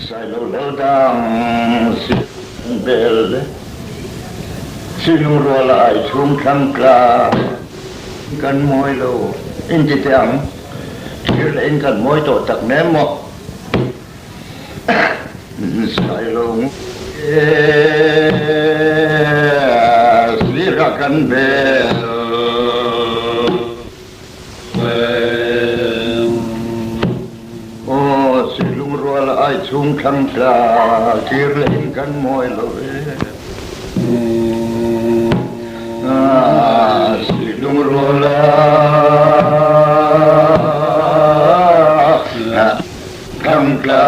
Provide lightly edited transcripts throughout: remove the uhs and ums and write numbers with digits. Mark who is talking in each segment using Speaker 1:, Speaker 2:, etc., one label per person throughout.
Speaker 1: sai lo lo dang si bel silung ro la ai chum thang kla kan moi lo in ti tang kir le in kan moi to tak ne mo sai lo sira kan bel ai chung thăng trà kia lên cánh môi lối si lung ro la thăng trà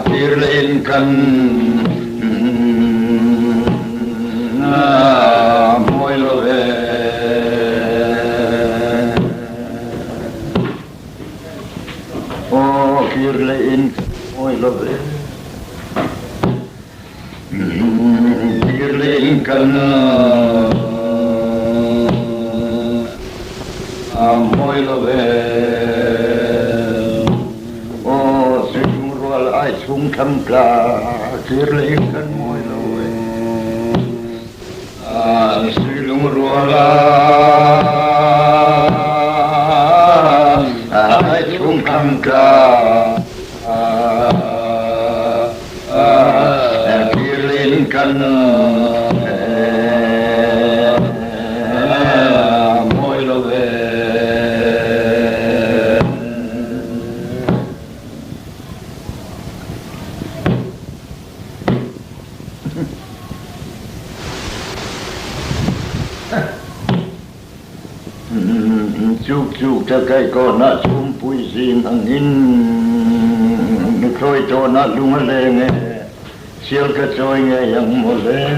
Speaker 1: kia lên cánh môi lối kirlein oi love kirlein kana moi love o sung rual ai sung tham pla kirlein kan moi love silung ruala ai chung tham tra kia lên căn môi lo về chúc chúc cho cái con nó chung bùi xin thằng in khôi cho nó lung lên nghe siêu cái trôi nghe yang một lên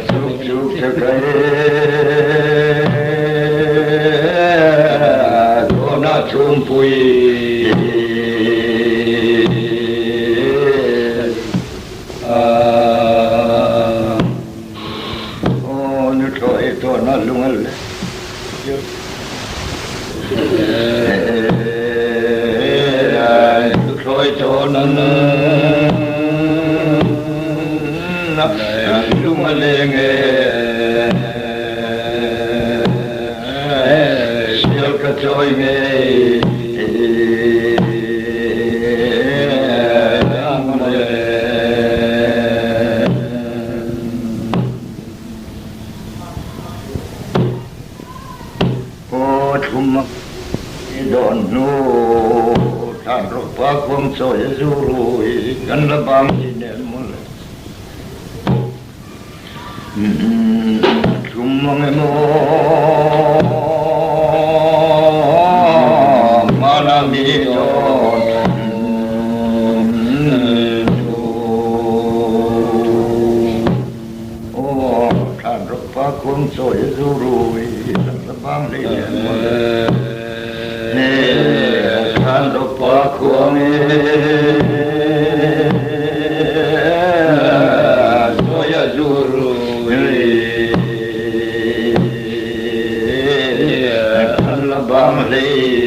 Speaker 1: chúc chúc cho cái con nó chung bùi nó lung lên thôi cho nó lung lên nghe siêu cái trôi nghe đòn nô thằng rồi qua quăng soi rồi gần là bám đi đến một lần chúng mong em mà làm gì đòn ô thằng rồi qua quăng soi rồi gần là bám đi đến một lần San lupa kuangi soya juru kan labang le